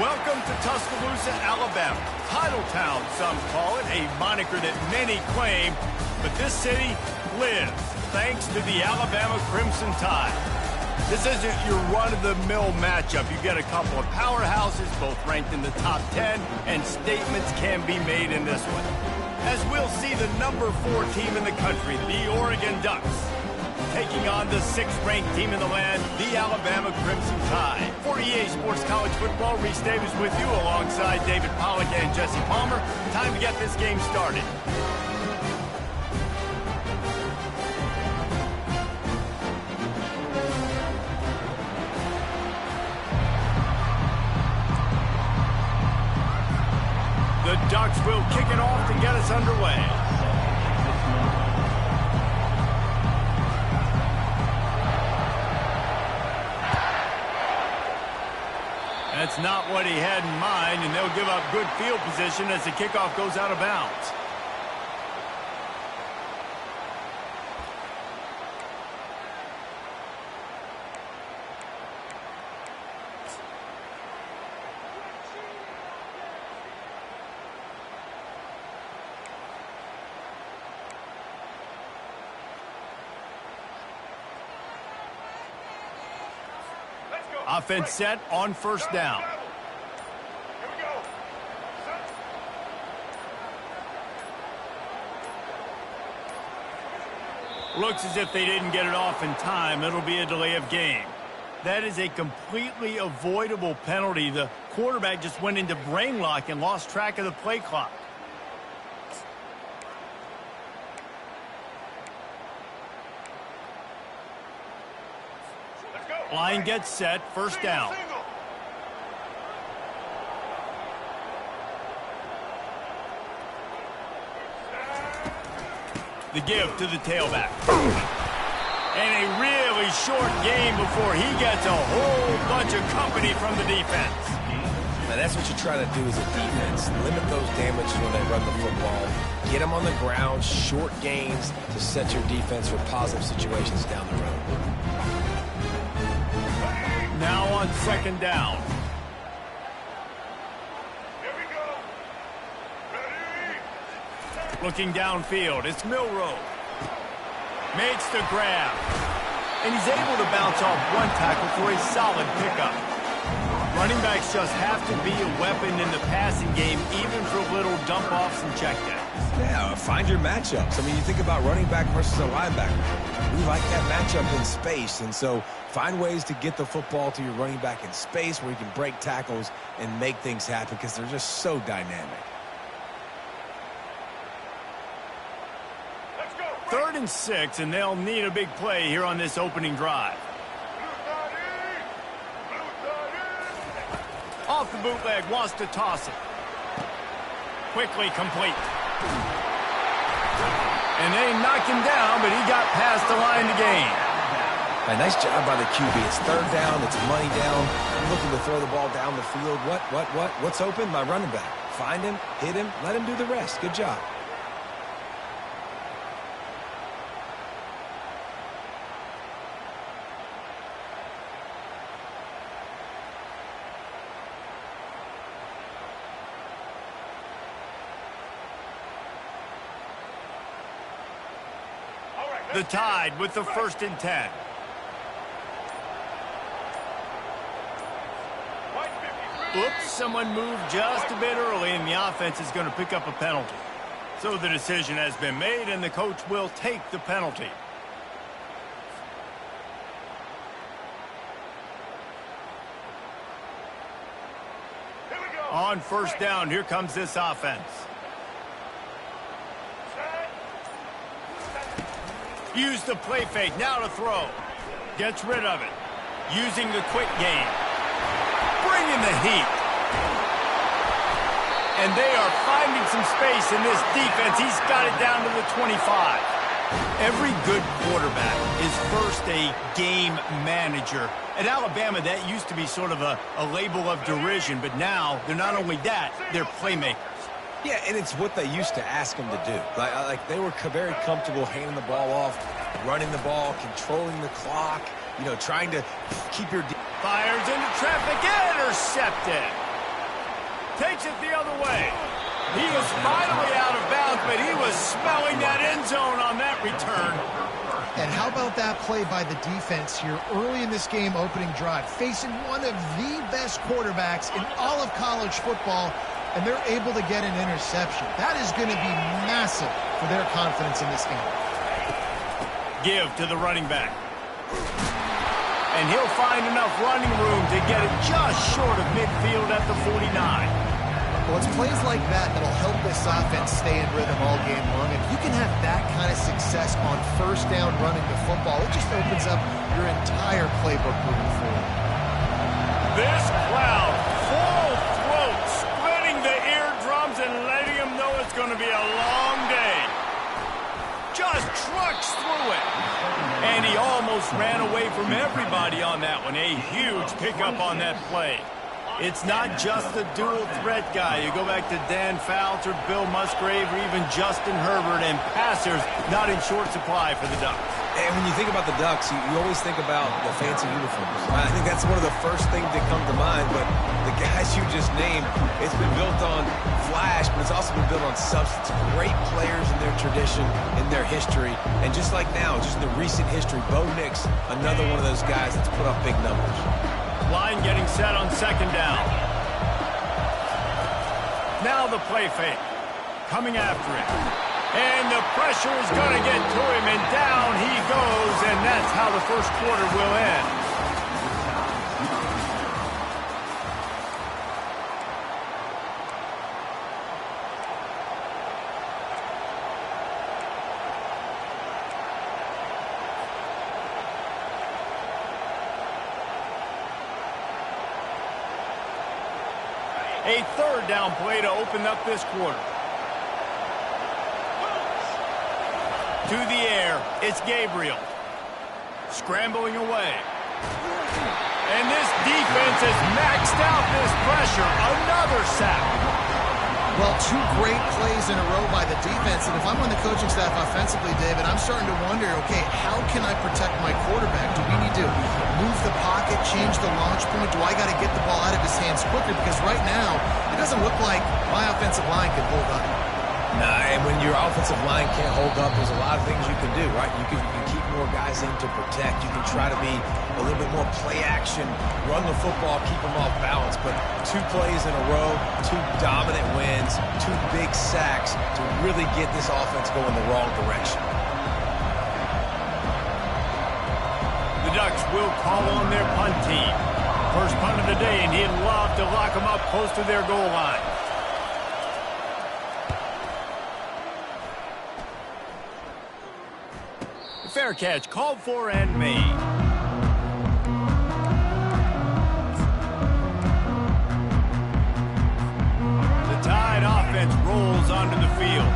Welcome to Tuscaloosa, Alabama. Title Town, some call it, a moniker that many claim, but this city lives thanks to the Alabama Crimson Tide. This isn't your run-of-the-mill matchup. You get a couple of powerhouses, both ranked in the top 10, and statements can be made in this one. As we'll see the number 4 team in the country, the Oregon Ducks, taking on the 6th-ranked team in the land, the Alabama Crimson Tide. For EA Sports College Football, Reese Davis with you alongside David Pollack and Jesse Palmer. Time to get this game started. The Ducks will kick it off to get us underway. That's not what he had in mind, and they'll give up good field position as the kickoff goes out of bounds. Offense set on first down. Looks as if they didn't get it off in time. It'll be a delay of game. That is a completely avoidable penalty. The quarterback just went into brain lock and lost track of the play clock. Line gets set, first down. The give to the tailback. And a really short game before he gets a whole bunch of company from the defense. Now that's what you try to do as a defense. Limit those damages when they run the football. Get them on the ground, short gains to set your defense for positive situations down the road. Now on second down. Here we go. Ready? Looking downfield, it's Milroe. Makes the grab. And he's able to bounce off one tackle for a solid pickup. Running backs just have to be a weapon in the passing game, even for little dump-offs and checkdowns. Yeah, find your matchups. I mean, you think about running back versus a linebacker. We like that matchup in space, and so find ways to get the football to your running back in space where you can break tackles and make things happen because they're just so dynamic. Let's go. 3rd and 6, and they'll need a big play here on this opening drive. Off the bootleg, wants to toss it. Quickly complete. And they knock him down, but he got past the line to gain. A nice job by the QB. It's 3rd down. It's money down. I'm looking to throw the ball down the field. What's open? My running back. Find him, hit him, let him do the rest. Good job. The Tide with the 1st and 10. Oops, someone moved just a bit early, and the offense is going to pick up a penalty. So the decision has been made, and the coach will take the penalty. On first down, here comes this offense. Use the play fake, now to throw. Gets rid of it. Using the quick game. Bringing the heat. And they are finding some space in this defense. He's got it down to the 25. Every good quarterback is first a game manager. At Alabama, that used to be sort of a label of derision, but now they're not only that, they're playmakers. Yeah, and it's what they used to ask them to do. Like they were very comfortable handing the ball off, running the ball, controlling the clock, you know, trying to keep your... Fires into traffic, intercepted. Takes it the other way. He is finally out of bounds, but he was smelling that end zone on that return. And how about that play by the defense here early in this game opening drive, facing one of the best quarterbacks in all of college football, and they're able to get an interception. That is going to be massive for their confidence in this game. Give to the running back. And he'll find enough running room to get it just short of midfield at the 49. Well, it's plays like that that'll help this offense stay in rhythm all game long. If you can have that kind of success on first down running the football, it just opens up your entire playbook moving forward. This crowd, full throat, splitting the eardrums and letting them know it's going to be a long day. Just trucks through it. And he almost ran away from everybody on that one. A huge pickup on that play. It's not just the dual threat guy. You go back to Dan Fouts or Bill Musgrave or even Justin Herbert, and passers not in short supply for the Ducks. And when you think about the Ducks, you always think about the fancy uniforms. I think that's one of the first things that come to mind, but the guys you just named, it's been built on flash, but it's also been built on substance. Great players in their tradition, in their history, and just like now, just in the recent history, Bo Nix, another one of those guys that's put up big numbers. Line getting set on second down. Now the play fake. Coming after it. And the pressure is going to get to him, and down he goes, and that's how the first quarter will end. A third down play to open up this quarter. To the air, it's Gabriel. Scrambling away. And this defense has maxed out this pressure. Another sack. Well, two great plays in a row by the defense, and if I'm on the coaching staff offensively, David, I'm starting to wonder, okay, how can I protect my quarterback? Do we need to move the pocket, change the launch point? Do I got to get the ball out of his hands quicker? Because right now, it doesn't look like my offensive line can hold up. Nah, and when your offensive line can't hold up, there's a lot of things you can do, right? You can keep more guys in to protect. You can try to be a little bit more play action, run the football, keep them off balance. But two plays in a row, two dominant wins, two big sacks to really get this offense going the wrong direction. The Ducks will call on their punt team. First punt of the day, and he'd love to lock them up close to their goal line. Fair catch called for and made. The Tide offense rolls onto the field.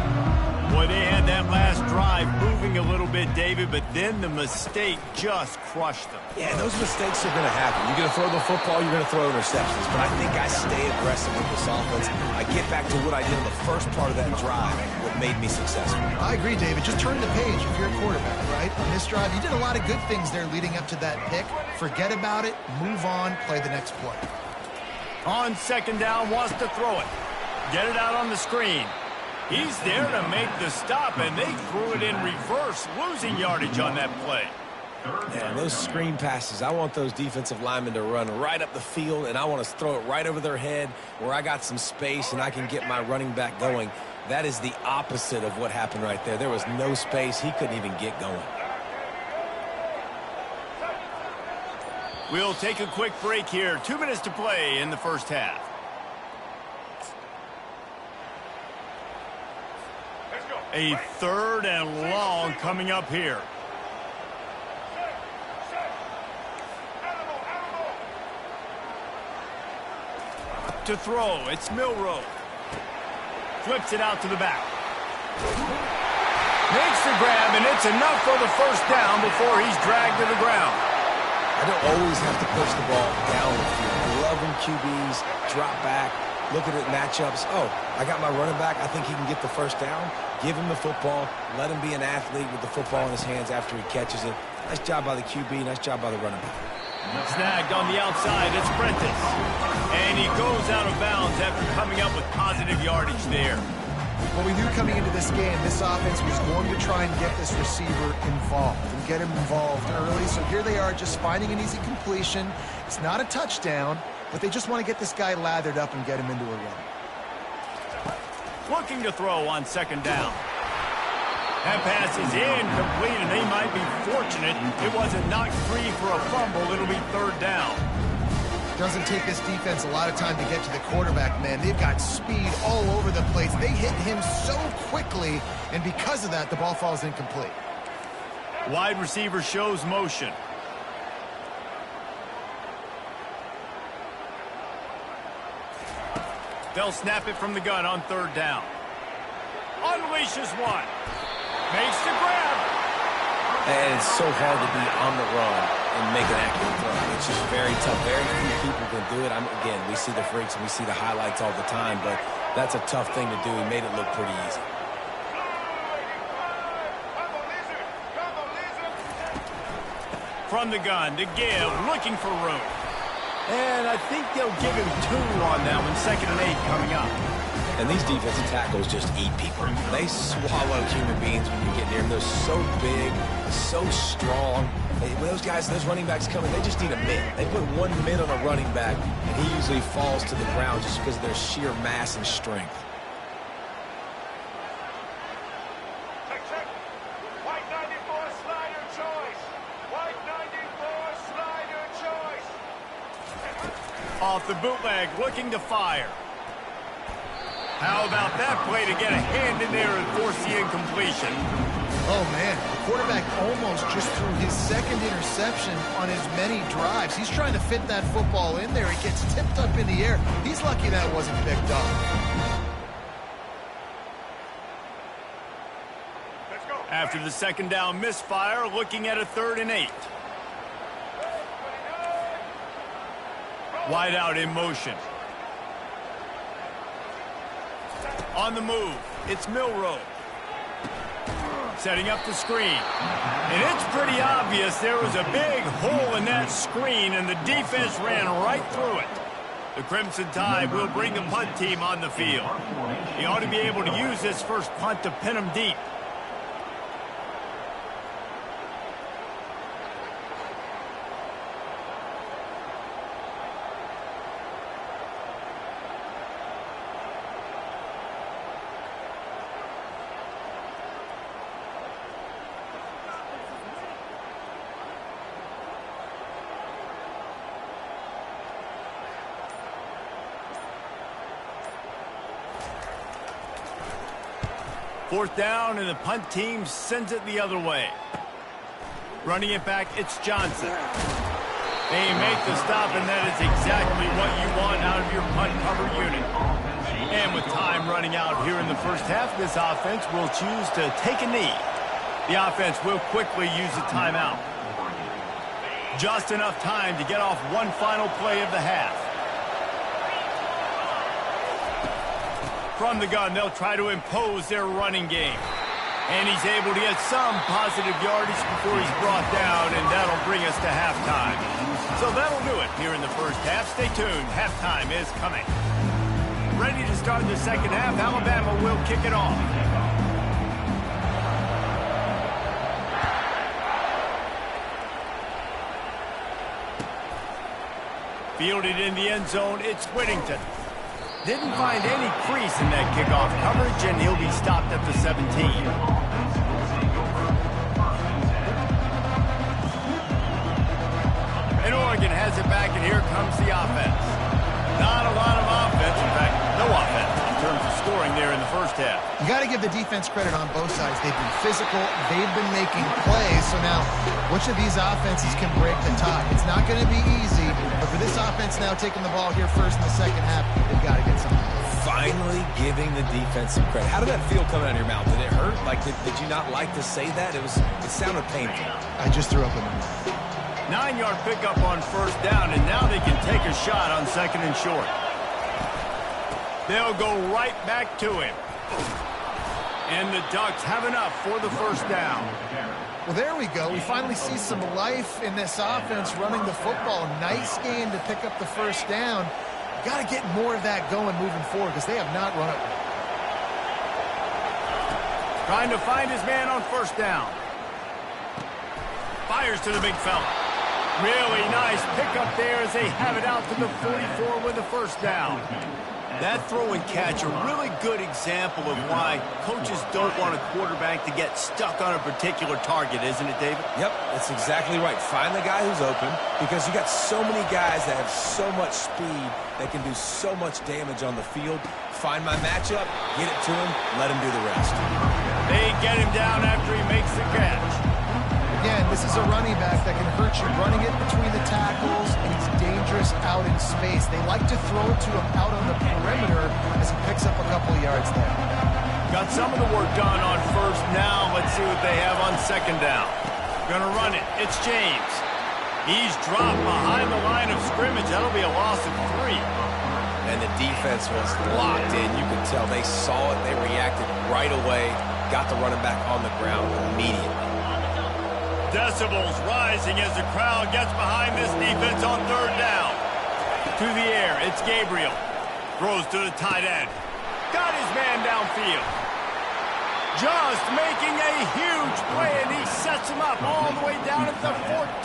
Boy, they had that last drive moving a little bit, David, but then the mistake just crushed them. Yeah, those mistakes are going to happen. You're going to throw the football, you're going to throw interceptions. But I think I stay aggressive with this offense. I get back to what I did in the first part of that drive, what made me successful. I agree, David. Just turn the page if you're a quarterback, right? On this drive, you did a lot of good things there leading up to that pick. Forget about it, move on, play the next play. On second down, wants to throw it. Get it out on the screen. He's there to make the stop, and they threw it in reverse, losing yardage on that play. Yeah, those screen passes, I want those defensive linemen to run right up the field, and I want to throw it right over their head where I got some space and I can get my running back going. That is the opposite of what happened right there. There was no space. He couldn't even get going. We'll take a quick break here. 2 minutes to play in the first half. A third and long coming up here. To throw, it's Milroe. Flips it out to the back. Makes the grab, and it's enough for the first down before he's dragged to the ground. I don't always have to push the ball down the field. I love when QBs drop back, look at it matchups. Oh, I got my running back. I think he can get the first down. Give him the football. Let him be an athlete with the football in his hands after he catches it. Nice job by the QB. Nice job by the running back. Snagged on the outside, it's Prentice. And he goes out of bounds after coming up with positive yardage there. Well, we knew coming into this game, this offense was going to try and get this receiver involved and get him involved early. So here they are just finding an easy completion. It's not a touchdown, but they just want to get this guy lathered up and get him into a run. Looking to throw on second down. That pass is incomplete, and they might be fortunate it wasn't knocked free for a fumble. It'll be third down. Doesn't take this defense a lot of time to get to the quarterback, man. They've got speed all over the place. They hit him so quickly, and because of that, the ball falls incomplete. Wide receiver shows motion. They'll snap it from the gun on third down. Unleashes one. Makes the grab. And it's so hard to be on the run and make an accurate throw. It's just very tough. Very few people can do it. Again, we see the freaks and we see the highlights all the time, but that's a tough thing to do. He made it look pretty easy. From the gun to give, looking for room. And I think they'll give him 2 on that one. 2nd and 8 coming up. And these defensive tackles just eat people. They swallow human beings when you get near them. They're so big, so strong. When those guys, those running backs come in, they just need a mid. They put 1 mid on a running back, and he usually falls to the ground just because of their sheer mass and strength. Check. White 94 slider choice. White 94 slider choice. Off the bootleg, looking to fire. How about that play to get a hand in there and force the incompletion? Oh, man, the quarterback almost just threw his 2nd interception on as many drives. He's trying to fit that football in there. It gets tipped up in the air. He's lucky that wasn't picked up. Let's go. After the 2nd down misfire, looking at a 3rd and 8. Wide out in motion. On the move, it's Milroe. Setting up the screen. And it's pretty obvious there was a big hole in that screen, and the defense ran right through it. The Crimson Tide will bring the punt team on the field. He ought to be able to use this first punt to pin them deep. Fourth down, and the punt team sends it the other way. Running it back, it's Johnson. They make the stop, and that is exactly what you want out of your punt cover unit. And with time running out here in the first half, this offense will choose to take a knee. The offense will quickly use a timeout. Just enough time to get off one final play of the half. From the gun, they'll try to impose their running game. And he's able to get some positive yardage before he's brought down, and that'll bring us to halftime. So that'll do it here in the first half. Stay tuned. Halftime is coming. Ready to start the second half. Alabama will kick it off. Fielded in the end zone, it's Whittington. Didn't find any crease in that kickoff coverage, and he'll be stopped at the 17. And Oregon has it back, and here comes the offense. Not a lot of offense, in fact, no offense in terms of scoring there in the first half. You got to give the defense credit on both sides. They've been physical. They've been making plays. So now, which of these offenses can break the tie? It's not going to be easy, but for this offense now taking the ball here first in the second half, they've got to get something. Finally giving the defense some credit. How did that feel coming out of your mouth? Did it hurt? Like, did you not like to say that? It sounded painful. I just threw up in my mouth. 9-yard pickup on first down, and now they can take a shot on second and short. They'll go right back to him. And the Ducks have enough for the first down. Well, there we go. We finally see some life in this offense running the football. Nice game to pick up the first down. Got to get more of that going moving forward because they have not run it well. Trying to find his man on first down. Fires to the big fella. Really nice pickup there as they have it out to the 44 with the first down. That throw and catch, a really good example of why coaches don't want a quarterback to get stuck on a particular target, isn't it, David? Yep, that's exactly right. Find the guy who's open because you got so many guys that have so much speed that can do so much damage on the field. Find my matchup, get it to him, let him do the rest. They get him down after he makes the catch. Again, this is a running back that can hurt you running it between the tackles, and he's dangerous out in space. They like to throw it to him out on the perimeter as he picks up a couple of yards there. Got some of the work done on first. Now let's see what they have on second down. Gonna run it. It's James. He's dropped behind the line of scrimmage. That'll be a loss of 3. And the defense was locked in. You could tell they saw it. They reacted right away. Got the running back on the ground immediately. Decibels rising as the crowd gets behind this defense on third down. To the air, it's Gabriel. Throws to the tight end. Got his man downfield. Just making a huge play, and he sets him up all the way down at the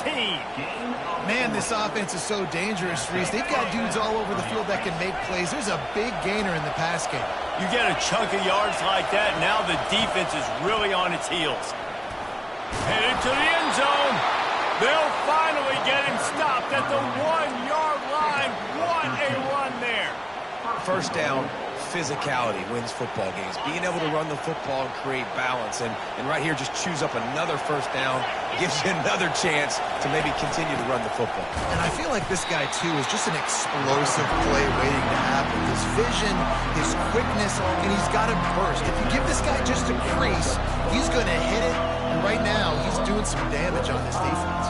14. Man, this offense is so dangerous, Reese. They've got dudes all over the field that can make plays. There's a big gainer in the pass game. You get a chunk of yards like that, now the defense is really on its heels. Headed to the end zone. They'll finally get him stopped at the 1-yard line. What a run there. First down, physicality wins football games. Being able to run the football and create balance. And right here, just choose up another first down. Gives you another chance to maybe continue to run the football. And I feel like this guy, too, is just an explosive play waiting to happen. His vision, his quickness, and he's got a burst. If you give this guy just a crease, he's going to hit it. And right now, he's doing some damage on this defense.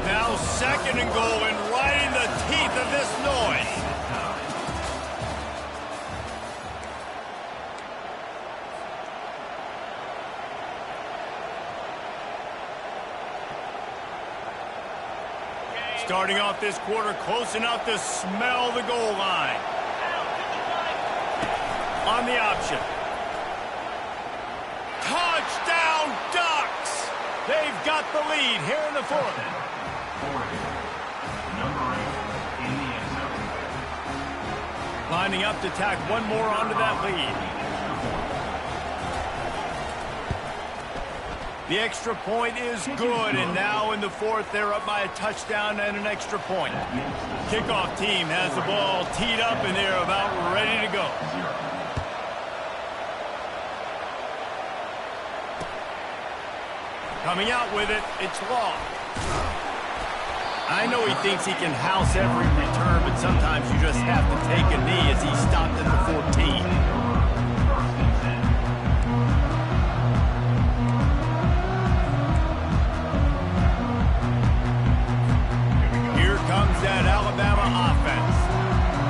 Now second and goal, and right in the teeth of this noise. Starting off this quarter close enough to smell the goal line. On the option. Touchdown Ducks! They've got the lead here in the fourth. Lining up to tack one more onto that lead. The extra point is good, and now in the fourth, they're up by a touchdown and an extra point. Kickoff team has the ball teed up, and they're about ready to go. Coming out with it, it's Law. I know he thinks he can house every return, but sometimes you just have to take a knee as he stopped at the 14. That Alabama offense.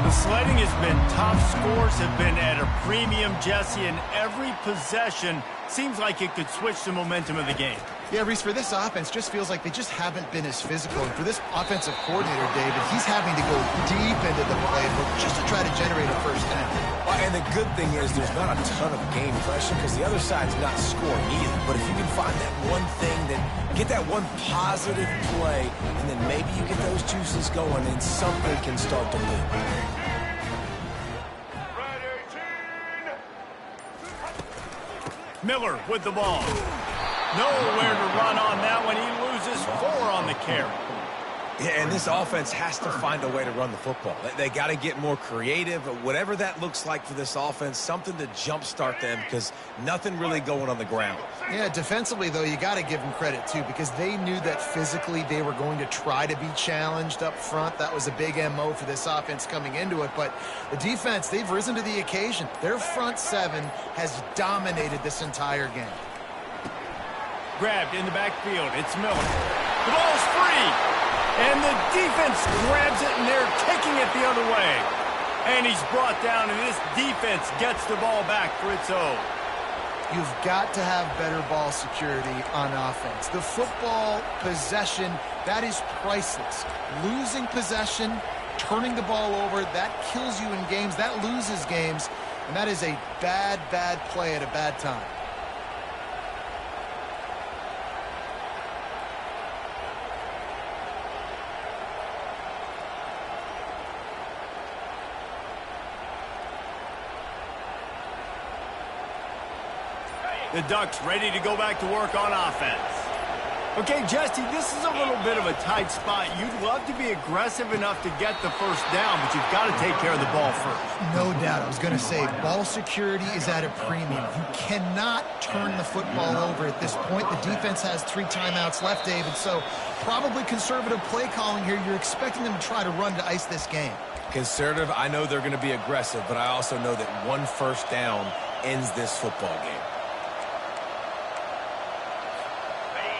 The sledding has been tough. Scores have been at a premium, Jesse, and every possession seems like it could switch the momentum of the game. Yeah, Reese, for this offense, just feels like they just haven't been as physical. And for this offensive coordinator, David, he's having to go deep into the playbook just to try to generate a first down. Well, and the good thing is there's not a ton of game pressure because the other side's not scoring either. But if you can find that one thing, that get that one positive play, and then maybe you get those juices going and something can start to move. Miller with the ball. Nowhere to run on that one. He loses 4 on the carry. Yeah, and this offense has to find a way to run the football. They got to get more creative. Whatever that looks like for this offense, something to jumpstart them because nothing really going on the ground. Yeah, defensively, though, you got to give them credit, too, because they knew that physically they were going to try to be challenged up front. That was a big MO for this offense coming into it. But the defense, they've risen to the occasion. Their front 7 has dominated this entire game. Grabbed in the backfield. It's Miller. The ball's free. And the defense grabs it, and they're kicking it the other way. And he's brought down, and this defense gets the ball back for its own. You've got to have better ball security on offense. The football possession, that is priceless. Losing possession, turning the ball over, that kills you in games, that loses games, and that is a bad, bad play at a bad time. The Ducks ready to go back to work on offense. Okay, Jesse, this is a little bit of a tight spot. You'd love to be aggressive enough to get the first down, but you've got to take care of the ball first. No doubt. I was going to say, ball security is at a premium. You cannot turn the football over at this point. The defense has 3 timeouts left, David, so probably conservative play calling here. You're expecting them to try to run to ice this game. Conservative, I know they're going to be aggressive, but I also know that 1 first down ends this football game.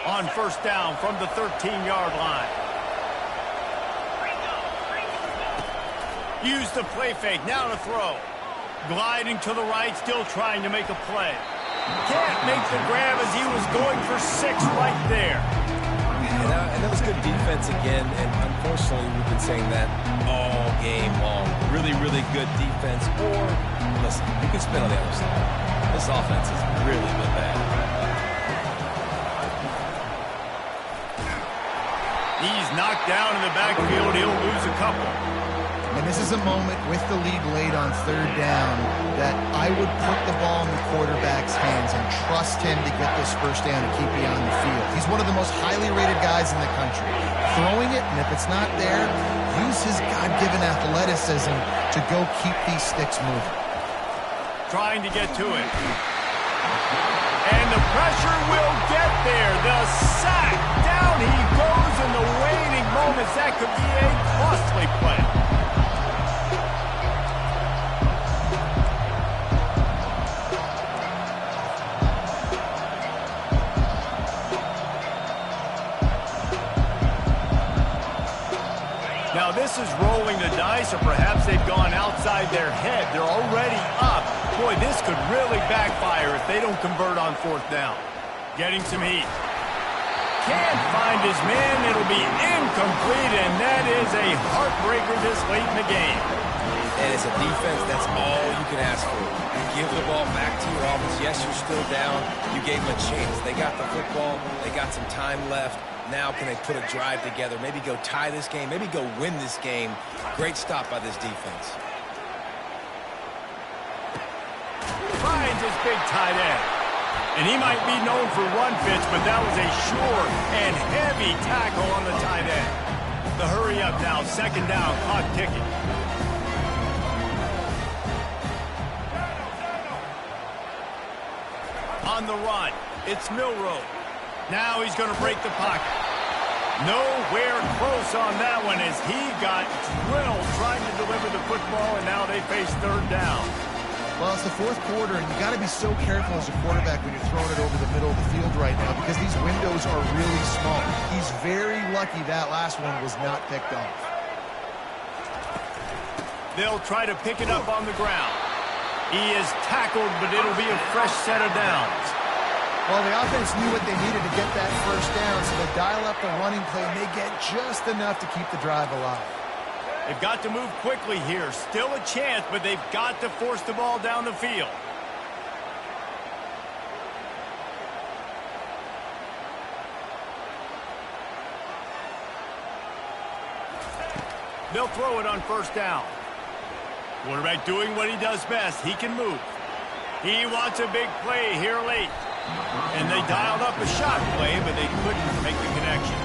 On first down from the 13-yard line. Use the play fake, now to throw. Gliding to the right, still trying to make a play. Can't make the grab as he was going for 6 right there. And that was good defense again, and unfortunately we've been saying that all game long. Really, really good defense, or, listen, you can spin on the other side. This offense has really been bad. He's knocked down in the backfield. He'll lose a couple. And this is a moment with the lead late on 3rd down that I would put the ball in the quarterback's hands and trust him to get this first down and keep you on the field. He's one of the most highly rated guys in the country. Throwing it, and if it's not there, use his God-given athleticism to go keep these sticks moving. Trying to get to it. And the pressure will get there. The sack. Down he goes in the waning moments. That could be a costly play. Now this is rolling the dice, or perhaps they've gone outside their head. They're already up. Boy, this could really backfire if they don't convert on 4th down. Getting some heat. Can't find his man. It'll be incomplete, and that is a heartbreaker this late in the game. And as a defense, that's all you can ask for. You give the ball back to your offense. Yes, you're still down. You gave them a chance. They got the football. They got some time left. Now can they put a drive together? Maybe go tie this game. Maybe go win this game. Great stop by this defense. Finds his big tight end. And he might be known for run fits, but that was a sure and heavy tackle on the tight end. The hurry up now, 2nd down, clock ticking. On the run, it's Milroe. Now he's going to break the pocket. Nowhere close on that one as he got drilled trying to deliver the football, and now they face 3rd down. Well, it's the 4th quarter, and you got to be so careful as a quarterback when you're throwing it over the middle of the field right now because these windows are really small. He's very lucky that last one was not picked off. They'll try to pick it up on the ground. He is tackled, but it'll be a fresh set of downs. Well, the offense knew what they needed to get that first down, so they dial up the running play, and they get just enough to keep the drive alive. They've got to move quickly here. Still a chance, but they've got to force the ball down the field. They'll throw it on first down. Quarterback doing what he does best. He can move. He wants a big play here late. And they dialed up a shot play, but they couldn't make the connection.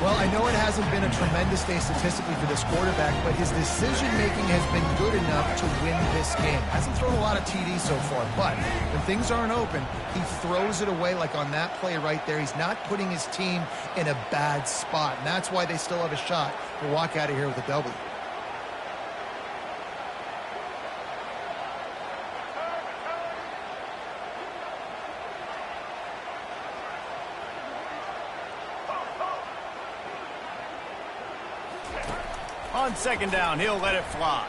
Well, I know it hasn't been a tremendous day statistically for this quarterback, but his decision-making has been good enough to win this game. Hasn't thrown a lot of TDs so far, but when things aren't open, he throws it away like on that play right there. He's not putting his team in a bad spot, and that's why they still have a shot to walk out of here with a W. On 2nd down, he'll let it fly.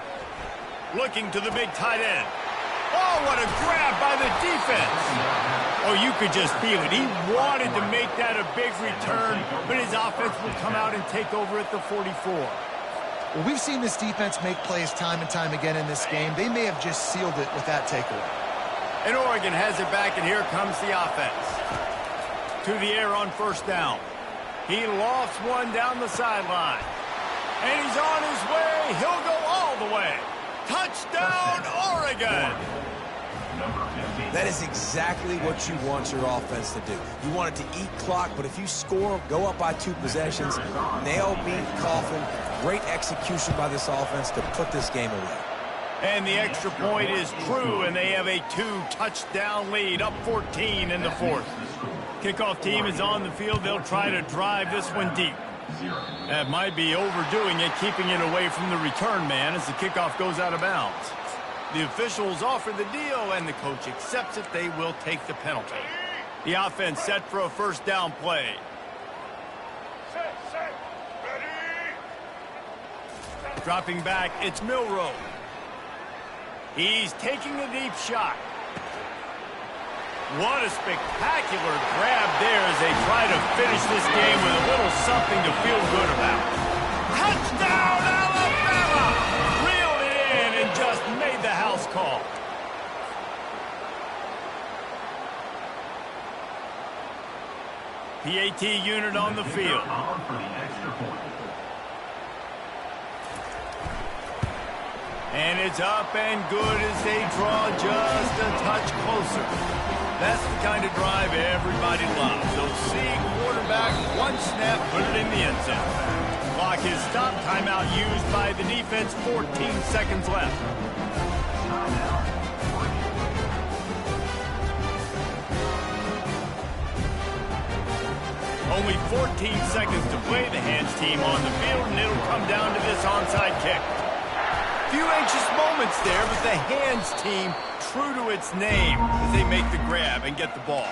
Looking to the big tight end. Oh, what a grab by the defense. Oh, you could just feel it. He wanted to make that a big return, but his offense will come out and take over at the 44. Well, we've seen this defense make plays time and time again in this game. They may have just sealed it with that takeaway. And Oregon has it back, and here comes the offense. To the air on first down. He lofts one down the sideline. And he's on his way. He'll go all the way. Touchdown, Oregon! That is exactly what you want your offense to do. You want it to eat clock, but if you score, go up by 2 possessions, nail, beat, coffin, great execution by this offense to put this game away. And the extra point is true, and they have a 2-touchdown lead, up 14 in the fourth. Kickoff team is on the field. They'll try to drive this one deep. That might be overdoing it, keeping it away from the return man as the kickoff goes out of bounds. The officials offer the deal, and the coach accepts it. They will take the penalty. The offense set for a first down play. Set. Ready. Dropping back, it's Milroe. He's taking a deep shot. What a spectacular grab there as they try to finish this game with a little something to feel good about. Touchdown, Alabama! Reeled it in and just made the house call. PAT unit on the field. And it's up and good as they draw just a touch closer. That's the kind of drive everybody loves. So see quarterback, one snap, put it in the end zone. Clock is stopped. Timeout used by the defense. 14 seconds left. Only 14 seconds to play. The hands team on the field, and it'll come down to this onside kick. Few anxious moments there, but the hands team true to its name as they make the grab and get the ball.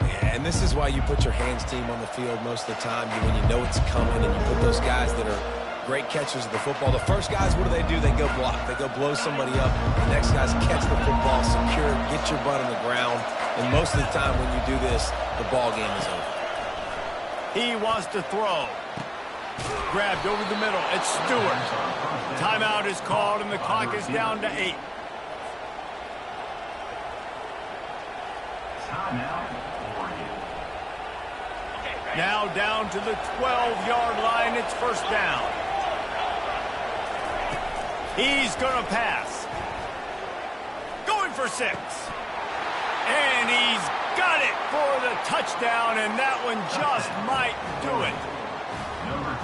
Yeah, and this is why you put your hands team on the field most of the time, when you know it's coming, and you put those guys that are great catchers of the football. The first guys, what do? They go block. They go blow somebody up. The next guys catch the football, secure, get your butt on the ground. And most of the time when you do this, the ball game is over. He wants to throw. Grabbed over the middle. It's Stewart. Timeout is called, and the clock is down to 8. Now down to the 12-yard line. It's first down. He's going to pass. Going for 6. And he's got it for the touchdown, and that one just might do it.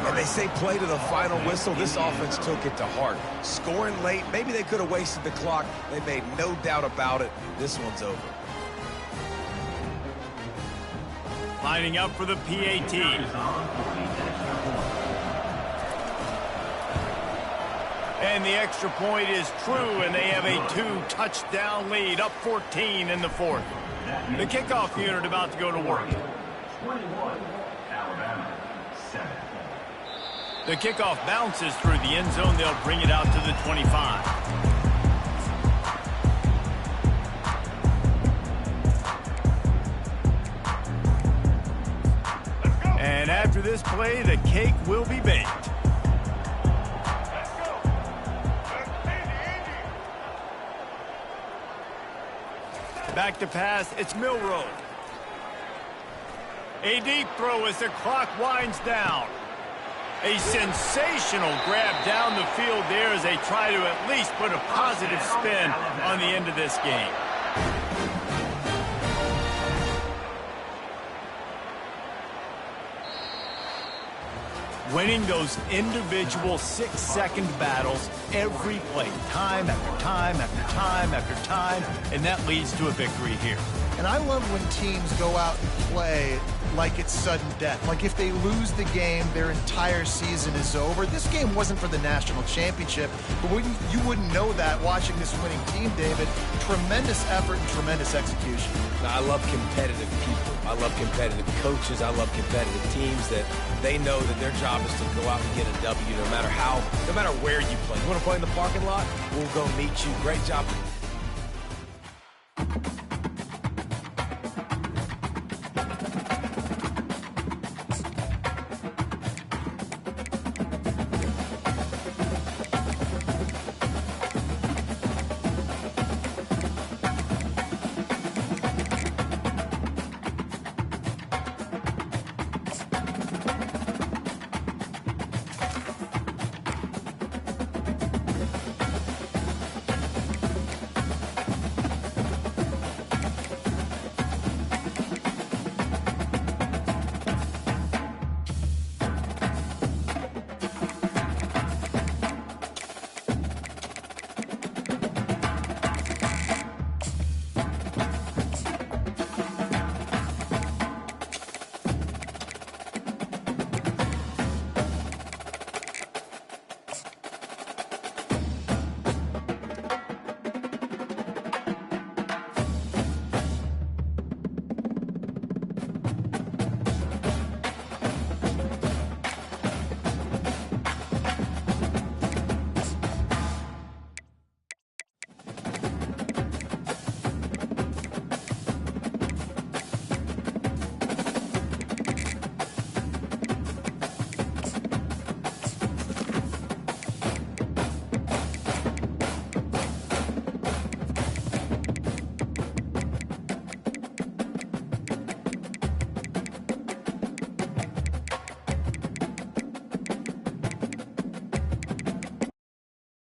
And they say play to the final whistle. This offense took it to heart. Scoring late, maybe they could have wasted the clock. They made no doubt about it. This one's over. Lining up for the PAT. And the extra point is true, and they have a 2-touchdown lead, up 14 in the fourth. The kickoff unit about to go to work. 21, Alabama, 7. The kickoff bounces through the end zone. They'll bring it out to the 25. And after this play, the cake will be baked. Let's go. Indy. Back to pass, it's Milroe. A deep throw as the clock winds down. A sensational grab down the field there as they try to at least put a positive spin on the end of this game. Winning those individual 6-second battles every play, time after time after time after time, and that leads to a victory here. And I love when teams go out and play like it's sudden death. Like if they lose the game, their entire season is over. This game wasn't for the national championship, but you wouldn't know that watching this winning team, David. Tremendous effort and tremendous execution. I love competitive people. I love competitive coaches. I love competitive teams that they know that their job is to go out and get a W no matter where you play. You want to play in the parking lot? We'll go meet you. Great job